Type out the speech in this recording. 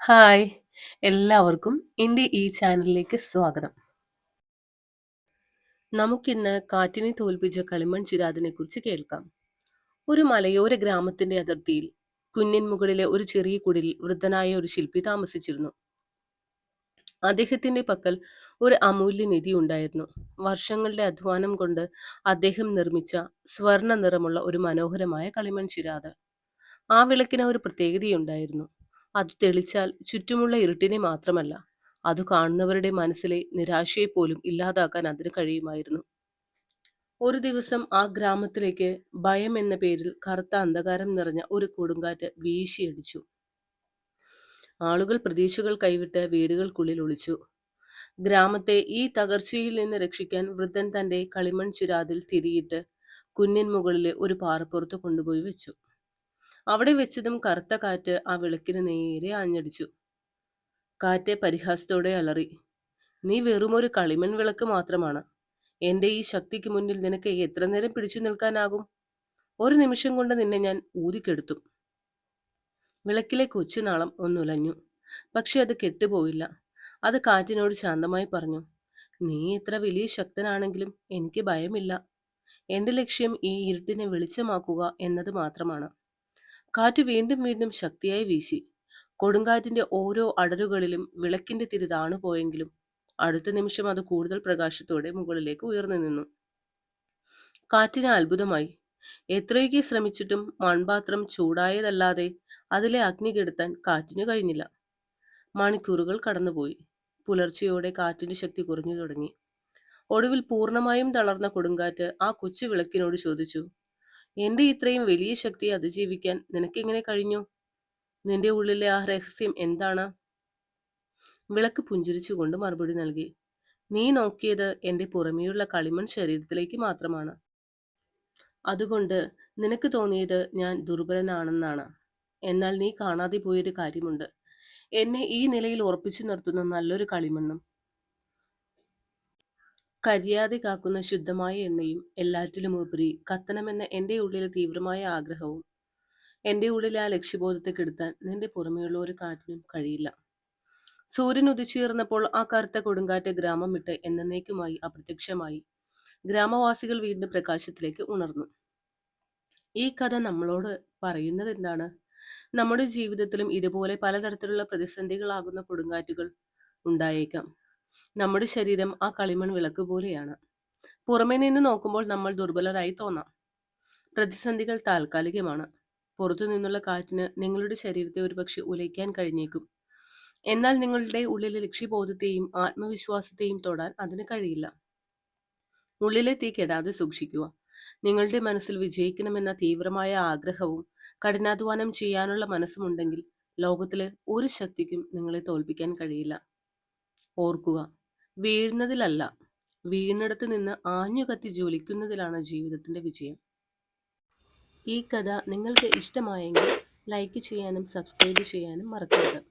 Hi! എല്ലാവർക്കും എൻ്റെ ഈ ചാനലിലേക്ക് സ്വാഗതം. നമുക്കിന്ന് കാറ്റിനെ തോൽപ്പിച്ച കളിമൺ ചിരാതിനെക്കുറിച്ച് കേൾക്കാം. ഒരു മലയോര ഗ്രാമത്തിന്റെ അതിർത്തിയിൽ കുന്നിൻ മുകളിലെ ഒരു ചെറിയ കുടിലിൽ വൃദ്ധനായ ഒരു ശില്പി താമസിച്ചിരുന്നു. അദ്ദേഹത്തിന്റെ പക്കൽ ഒരു അമൂല്യ നിധി ഉണ്ടായിരുന്നു. വർഷങ്ങളുടെ അധ്വാനം കൊണ്ട് അദ്ദേഹം നിർമ്മിച്ച സ്വർണ്ണ നിറമുള്ള ഒരു മനോഹരമായ കളിമൺ ചിരാത്. ആ വിളക്കിന് ഒരു പ്രത്യേകതയുണ്ടായിരുന്നു. അത് തെളിച്ചാൽ ചുറ്റുമുള്ള ഇരുട്ടിനെ മാത്രമല്ല, അത് കാണുന്നവരുടെ മനസ്സിലെ നിരാശയെ പോലും ഇല്ലാതാക്കാൻ അതിന് കഴിയുമായിരുന്നു. ഒരു ദിവസം ആ ഗ്രാമത്തിലേക്ക് ഭയം എന്ന പേരിൽ കറുത്ത അന്ധകാരം നിറഞ്ഞ ഒരു കൊടുങ്കാറ്റ് വീശിയടിച്ചു. ആളുകൾ പ്രതീക്ഷകൾ കൈവിട്ട് വീടുകൾക്കുള്ളിൽ ഒളിച്ചു. ഗ്രാമത്തെ ഈ തകർച്ചയിൽ നിന്ന് രക്ഷിക്കാൻ വൃദ്ധൻ തന്റെ കളിമൺ ചിരാതിൽ തിരിയിട്ട് കുന്നിൻ മുകളിലെ ഒരു പാറപ്പുറത്ത് കൊണ്ടുപോയി വെച്ചു. അവിടെ വെച്ചതും കറുത്ത കാറ്റ് ആ വിളക്കിന് നേരെ ആഞ്ഞടിച്ചു. കാറ്റ് പരിഹാസത്തോടെ അലറി, "നീ വെറുമൊരു കളിമൺ വിളക്ക് മാത്രമാണ്. എന്റെ ഈ ശക്തിക്ക് മുന്നിൽ നിനക്ക് എത്ര നേരം പിടിച്ചു നിൽക്കാനാകും? ഒരു നിമിഷം കൊണ്ട് നിന്നെ ഞാൻ ഊതിക്കെടുത്തും." വിളക്കിലെ കൊച്ചുനാളം ഒന്നുലഞ്ഞു. പക്ഷെ അത് കെട്ടുപോയില്ല. അത് കാറ്റിനോട് ശാന്തമായി പറഞ്ഞു, "നീ എത്ര വലിയ ശക്തനാണെങ്കിലും എനിക്ക് ഭയമില്ല. എന്റെ ലക്ഷ്യം ഈ ഇരുട്ടിനെ വെളിച്ചമാക്കുക എന്നത് മാത്രമാണ്." കാറ്റ് വീണ്ടും വീണ്ടും ശക്തിയായി വീശി. കൊടുങ്കാറ്റിന്റെ ഓരോ അടരുകളിലും വിളക്കിന്റെ തിരി താണുപോയെങ്കിലും അടുത്ത നിമിഷം അത് കൂടുതൽ പ്രകാശത്തോടെ മുകളിലേക്ക് ഉയർന്നു നിന്നു. കാറ്റിന് അത്ഭുതമായി. എത്രയൊക്കെ ശ്രമിച്ചിട്ടും മൺപാത്രം ചൂടായതല്ലാതെ അതിലെ അഗ്നി കെടുത്താൻ കാറ്റിന് കഴിഞ്ഞില്ല. മണിക്കൂറുകൾ കടന്നുപോയി. പുലർച്ചെയോടെ കാറ്റിന്റെ ശക്തി കുറഞ്ഞു തുടങ്ങി. ഒടുവിൽ പൂർണ്ണമായും തളർന്ന കൊടുങ്കാറ്റ് ആ കൊച്ചു വിളക്കിനോട് ചോദിച്ചു, "എന്റെ ഇത്രയും വലിയ ശക്തിയെ അതിജീവിക്കാൻ നിനക്കെങ്ങനെ കഴിഞ്ഞു? നിന്റെ ഉള്ളിലെ ആ രഹസ്യം എന്താണ്?" വിളക്ക് പുഞ്ചിരിച്ചുകൊണ്ട് മറുപടി നൽകി, "നീ നോക്കിയത് എന്റെ പുറമേയുള്ള കളിമൺ ശരീരത്തിലേക്ക് മാത്രമാണ്. അതുകൊണ്ട് നിനക്ക് തോന്നിയത് ഞാൻ ദുർബലനാണെന്നാണ്. എന്നാൽ നീ കാണാതെ പോയൊരു കാര്യമുണ്ട്. എന്നെ ഈ നിലയിൽ ഉറപ്പിച്ചു നിർത്തുന്ന നല്ലൊരു കളിമണ്ണും കരിയാതെ കാക്കുന്ന ശുദ്ധമായ എണ്ണയും എല്ലാറ്റിലുമുപരി കത്തണമെന്ന എന്റെ ഉള്ളിലെ തീവ്രമായ ആഗ്രഹവും. എന്റെ ഉള്ളിലെ ആ ലക്ഷ്യബോധത്തെ കെടുത്താൻ നിന്റെ പുറമേയുള്ള ഒരു കാറ്റിനും കഴിയില്ല." സൂര്യൻ ഉദിച്ചുയർന്നപ്പോൾ ആ കറുത്ത കൊടുങ്കാറ്റ് ഗ്രാമം വിട്ട് എന്നേക്കുമായി അപ്രത്യക്ഷമായി. ഗ്രാമവാസികൾ വീണ്ടും പ്രകാശത്തിലേക്ക് ഉണർന്നു. ഈ കഥ നമ്മളോട് പറയുന്നത് എന്താണ്? നമ്മുടെ ജീവിതത്തിലും ഇതുപോലെ പലതരത്തിലുള്ള പ്രതിസന്ധികളാകുന്ന കൊടുങ്കാറ്റുകൾ ഉണ്ടായേക്കാം. നമ്മുടെ ശരീരം ആ കളിമൺ വിളക്ക് പോലെയാണ്. പുറമേ നിന്ന് നോക്കുമ്പോൾ നമ്മൾ ദുർബലരായി തോന്നാം. പ്രതിസന്ധികൾ താൽക്കാലികമാണ്. പുറത്തു നിന്നുള്ള കാറ്റിന് നിങ്ങളുടെ ശരീരത്തെ ഒരുപക്ഷെ ഉലയ്ക്കാൻ കഴിഞ്ഞേക്കും. എന്നാൽ നിങ്ങളുടെ ഉള്ളിലെ ലക്ഷ്യബോധത്തെയും ആത്മവിശ്വാസത്തെയും തൊടാൻ അതിന് കഴിയില്ല. ഉള്ളിലെ തീ കെടാതെ സൂക്ഷിക്കുക. നിങ്ങളുടെ മനസ്സിൽ വിജയിക്കണമെന്ന തീവ്രമായ ആഗ്രഹവും കഠിനാധ്വാനം ചെയ്യാനുള്ള മനസ്സുമുണ്ടെങ്കിൽ ലോകത്തിലെ ഒരു ശക്തിക്കും നിങ്ങളെ തോൽപ്പിക്കാൻ കഴിയില്ല. ഓർക്കുക, വീഴുന്നതിലല്ല, വീണിടത്ത് നിന്ന് ആഞ്ഞുകത്തി ജ്വലിക്കുന്നതിലാണ് ജീവിതത്തിന്റെ വിജയം. ഈ കഥ നിങ്ങൾക്ക് ഇഷ്ടമായെങ്കിൽ ലൈക്ക് ചെയ്യാനും സബ്സ്ക്രൈബ് ചെയ്യാനും മറക്കരുത്.